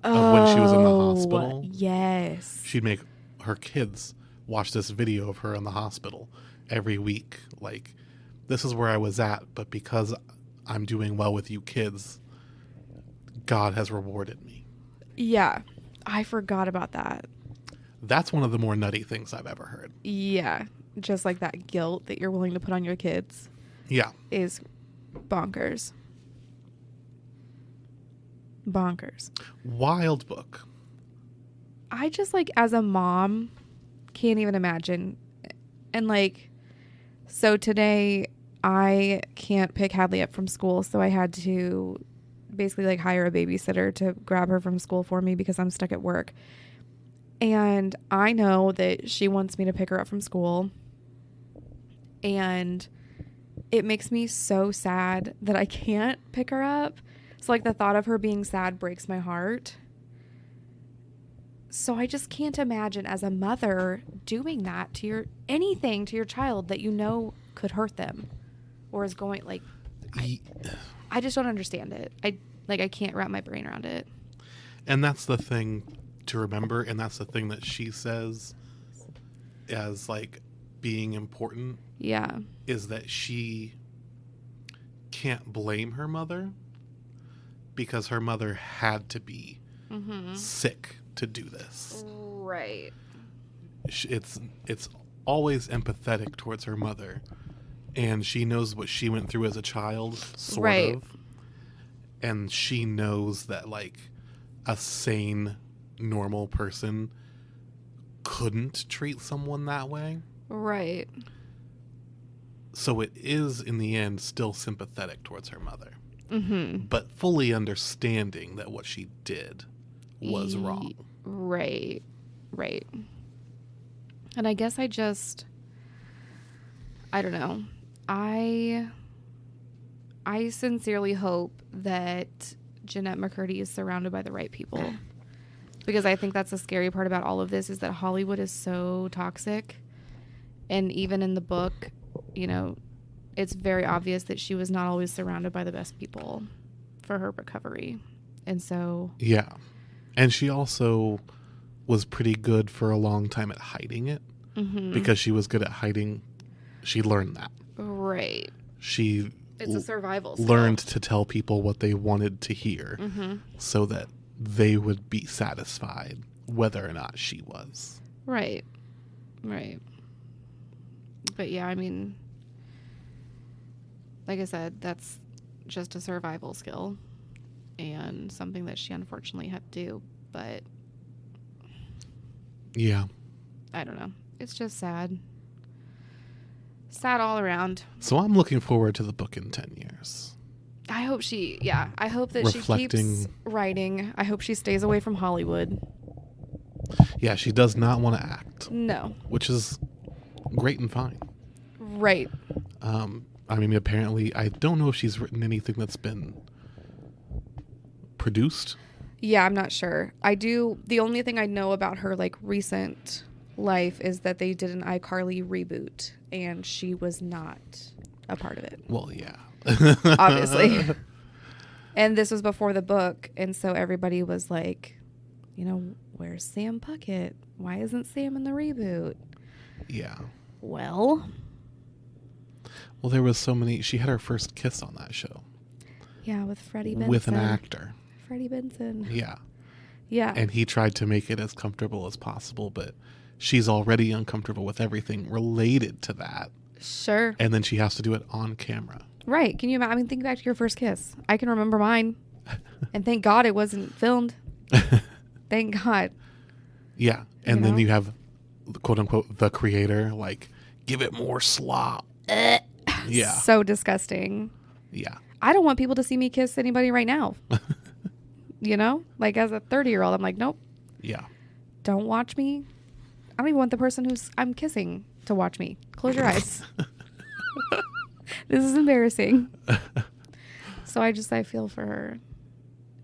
of when she was in the hospital. Yes. She'd make her kids watch this video of her in the hospital every week. Like, this is where I was at, but because I'm doing well with you kids, God has rewarded me. Yeah. I forgot about that. That's one of the more nutty things I've ever heard. Yeah. Just like that guilt that you're willing to put on your kids. Yeah. Is bonkers. Bonkers. Wild book. I just, like, as a mom, can't even imagine. And, like, so today I can't pick Hadley up from school, so I had to basically, like, hire a babysitter to grab her from school for me because I'm stuck at work. And I know that she wants me to pick her up from school. And it makes me so sad that I can't pick her up. So, like, the thought of her being sad breaks my heart. So I just can't imagine as a mother doing that to anything to your child that you know could hurt them or is going, like, I just don't understand it. I can't wrap my brain around it. And that's the thing to remember, and that's the thing that she says as, like, being important. Yeah. Is that she can't blame her mother because her mother had to be sick to do this. Right. It's always empathetic towards her mother, and she knows what she went through as a child, sort of. And she knows that, like, a sane, normal person couldn't treat someone that way. Right. So it is, in the end, still sympathetic towards her mother. Mm-hmm. But fully understanding that what she did was wrong. Right. Right. And I guess I don't know. I sincerely hope that Jeanette McCurdy is surrounded by the right people. Because I think that's the scary part about all of this is that Hollywood is so toxic. And even in the book, it's very obvious that she was not always surrounded by the best people for her recovery. And so... Yeah. And she also was pretty good for a long time at hiding it. Mm-hmm. Because she was good at hiding. She learned that. Right. It's a survival skill. Learned to tell people what they wanted to hear so that they would be satisfied whether or not she was. Right. Right. But yeah, I mean, like I said, that's just a survival skill and something that she unfortunately had to do. But yeah, I don't know. It's just sad. Sad all around. So I'm looking forward to the book in 10 years. I hope I hope that she keeps writing. I hope she stays away from Hollywood. Yeah, she does not want to act. No. Which is great and fine. Right. I mean, apparently, I don't know if she's written anything that's been produced. Yeah, I'm not sure. The only thing I know about her, like, recent life is that they did an iCarly reboot, and she was not a part of it. Well, yeah. Obviously. And this was before the book, and so everybody was like, where's Sam Puckett? Why isn't Sam in the reboot? Yeah. Well, there was so many. She had her first kiss on that show. Yeah, with Freddie Benson. With an actor. Freddie Benson. Yeah. Yeah. And he tried to make it as comfortable as possible, but she's already uncomfortable with everything related to that. Sure. And then she has to do it on camera. Right. Can you imagine? I mean, think back to your first kiss. I can remember mine. And thank God it wasn't filmed. Thank God. Yeah. And then you have, quote unquote, the creator, like, give it more slop. Yeah. So disgusting. Yeah. I don't want people to see me kiss anybody right now. you know? Like, as a 30-year-old, I'm like, nope, Yeah. don't watch me. I don't even want the person I'm kissing to watch me. Close your eyes. This is embarrassing. So I feel for her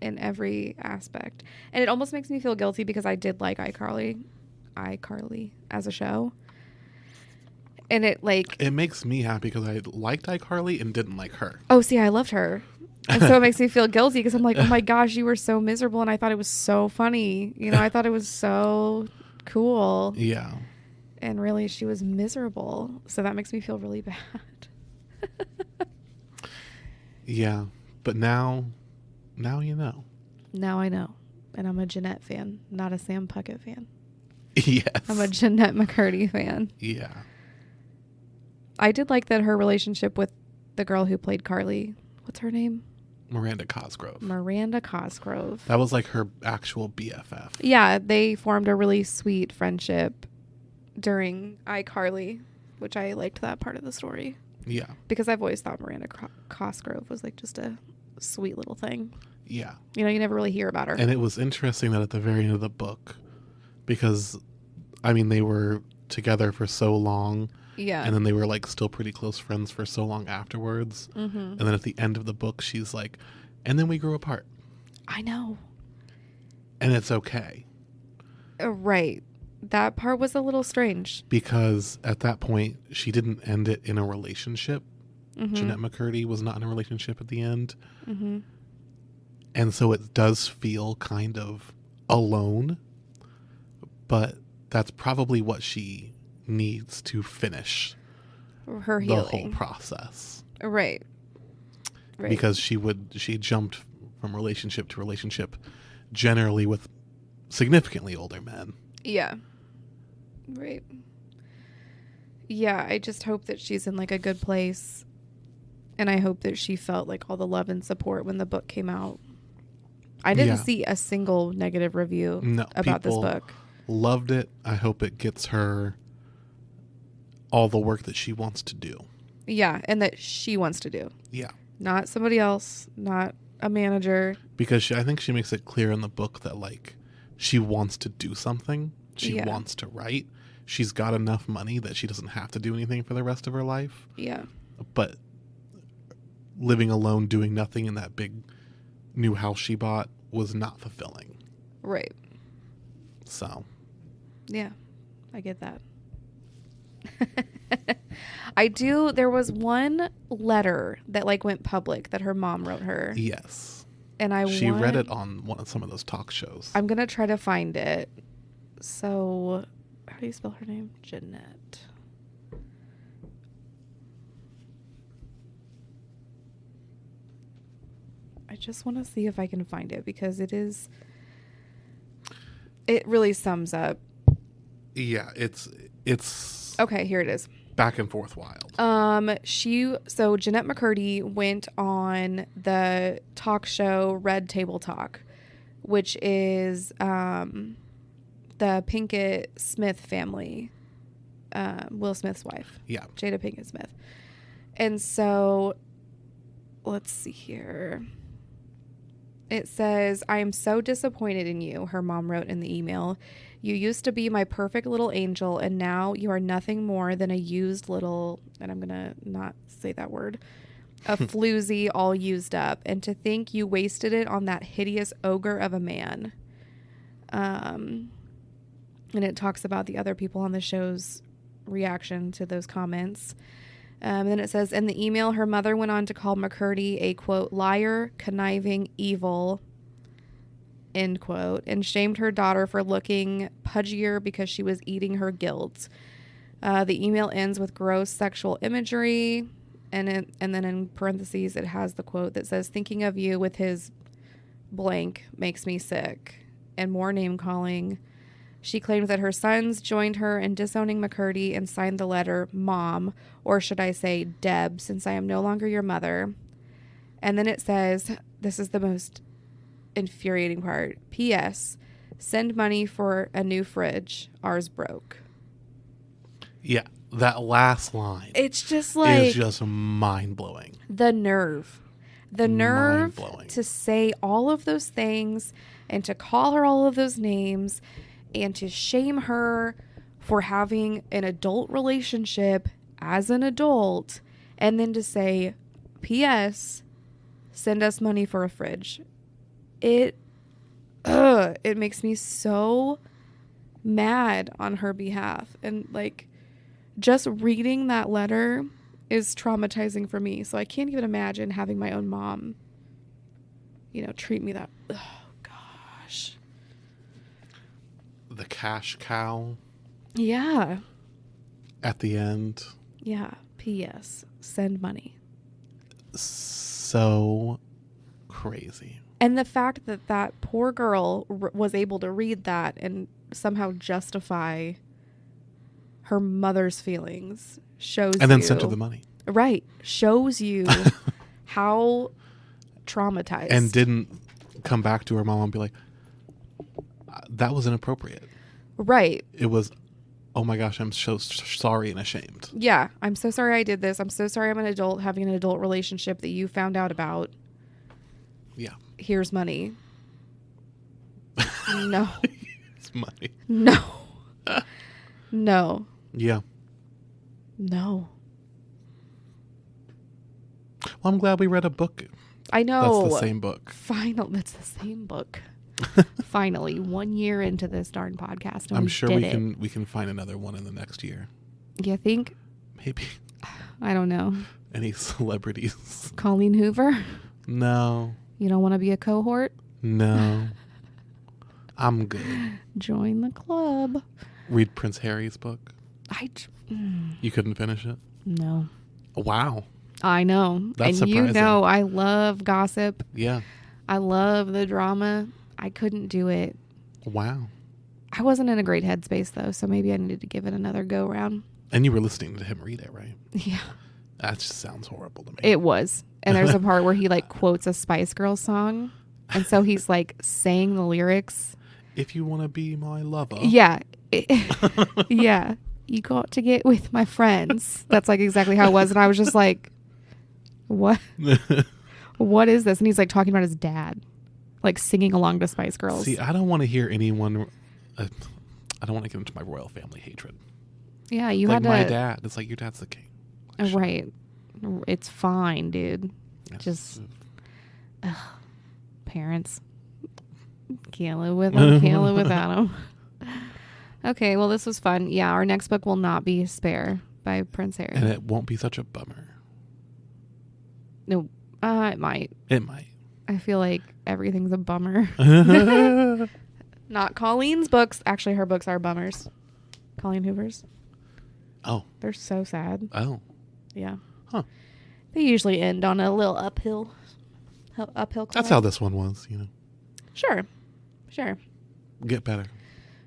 in every aspect. And it almost makes me feel guilty because I did like iCarly as a show. And it makes me happy because I liked iCarly and didn't like her. Oh, see, I loved her. And so it makes me feel guilty because I'm like, oh my gosh, you were so miserable. And I thought it was so funny. You know, I thought it was so cool. Yeah. And really, she was miserable. So that makes me feel really bad. Yeah. But now you know. Now I know. And I'm a Jeanette fan, not a Sam Puckett fan. Yes. I'm a Jeanette McCurdy fan. Yeah. I did like that her relationship with the girl who played Carly. What's her name? Miranda Cosgrove. That was like her actual BFF. Yeah, they formed a really sweet friendship during iCarly, which I liked that part of the story. Yeah. Because I've always thought Miranda Cosgrove was like just a sweet little thing. Yeah. You know, you never really hear about her. And it was interesting that at the very end of the book, because, I mean, they were together for so long. Yeah. And then they were like still pretty close friends for so long afterwards. Mm-hmm. And then at the end of the book, she's like, and then we grew apart. I know. And it's okay. Right. That part was a little strange. Because at that point, she didn't end it in a relationship. Mm-hmm. Jeanette McCurdy was not in a relationship at the end. Mm-hmm. And so it does feel kind of alone. But that's probably what she needs to finish her healing. The whole process. Right. Because she jumped from relationship to relationship, generally with significantly older men. Yeah. Right. Yeah, I just hope that she's in like a good place. And I hope that she felt like all the love and support when the book came out. I didn't see a single negative review about this book. Loved it. I hope it gets her all the work that she wants to do. Yeah, and that she wants to do. Yeah. Not somebody else, not a manager. Because I think she makes it clear in the book that, like, she wants to do something. She wants to write. She's got enough money that she doesn't have to do anything for the rest of her life. Yeah. But living alone, doing nothing in that big new house she bought was not fulfilling. Right. So. Yeah, I get that. There was one letter that like went public that her mom wrote her. Yes. And she read it on some of those talk shows. I'm going to try to find it. So, how do you spell her name? Jeanette. I just want to see if I can find it because it really sums up. Yeah, it's okay, here it is. Back and forth wild. So Jeanette McCurdy went on the talk show Red Table Talk, which is the Pinkett Smith family, Will Smith's wife. Yeah. Jada Pinkett Smith. And so let's see here. It says, I am so disappointed in you, her mom wrote in the email. You used to be my perfect little angel, and now you are nothing more than a used little, and I'm going to not say that word, a floozy all used up. And to think you wasted it on that hideous ogre of a man. And it talks about the other people on the show's reaction to those comments. And then it says, in the email, her mother went on to call McCurdy a, quote, liar, conniving, evil, end quote, and shamed her daughter for looking pudgier because she was eating her guilt. The email ends with gross sexual imagery, and then in parentheses, it has the quote that says, thinking of you with his blank makes me sick, and more name-calling. She claimed that her sons joined her in disowning McCurdy and signed the letter Mom, or should I say Deb, since I am no longer your mother. And then it says, this is the most infuriating part, P.S. Send money for a new fridge. Ours broke. Yeah, that last line. It's just like... It's just mind-blowing. The nerve. The nerve mind-blowing. to say all of those things and to call her all of those names and to shame her for having an adult relationship as an adult, and then to say, P.S., send us money for a fridge. It makes me so mad on her behalf. And like, just reading that letter is traumatizing for me. So I can't even imagine having my own mom, treat me that. Oh, gosh. The cash cow. Yeah. At the end. Yeah. P.S. Send money. So crazy. And the fact that that poor girl was able to read that and somehow justify her mother's feelings shows and then you, sent her the money. Right. Shows you how traumatized. And didn't come back to her mom and be like, that was inappropriate. Right. It was, oh my gosh, I'm so sorry and ashamed. Yeah. I'm so sorry I did this. I'm so sorry I'm an adult having an adult relationship that you found out about. Yeah. Here's money. No. It's money. No. No. Yeah. No. Well, I'm glad we read a book. I know. That's the same book. That's the same book. Finally, 1 year into this darn podcast. And I'm sure we can find another one in the next year. You think? Maybe. I don't know. Any celebrities? Colleen Hoover? No. You don't want to be a cohort? No. I'm good. Join the club. Read Prince Harry's book. You couldn't finish it? No. Wow. I know. That's and surprising. I love gossip. Yeah. I love the drama. I couldn't do it. Wow. I wasn't in a great headspace, though, so maybe I needed to give it another go round. And you were listening to him read it, right? Yeah. That just sounds horrible to me. It was. And there's a part where he quotes a Spice Girls song. And so he's saying the lyrics. If you want to be my lover. Yeah. Yeah. You got to get with my friends. That's exactly how it was. And I was just like, what? What is this? And he's talking about his dad, singing along to Spice Girls. See, I don't want to hear anyone. I don't want to get into my royal family hatred. Yeah, you had to. My dad. It's your dad's the king. Right. It's fine, dude. Yes. Just parents. Can't live with them. Can't live without them. Okay, well, this was fun. Yeah, our next book will not be Spare by Prince Harry. And it won't be such a bummer. No, it might. It might. I feel like everything's a bummer. Not Colleen's books. Actually, her books are bummers. Colleen Hoover's. Oh. They're so sad. Oh. Yeah. Huh. They usually end on a little uphill climb. That's how this one was, Sure. Get better.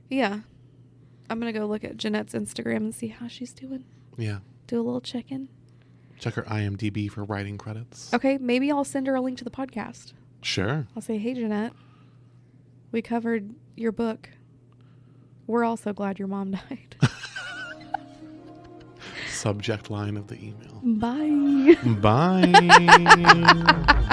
Yeah. I'm going to go look at Jeanette's Instagram and see how she's doing. Yeah. Do a little check-in. Check her IMDb for writing credits. Okay, maybe I'll send her a link to the podcast. Sure. I'll say, hey, Jeanette, we covered your book. We're all so glad your mom died. Subject line of the email. Bye. Bye.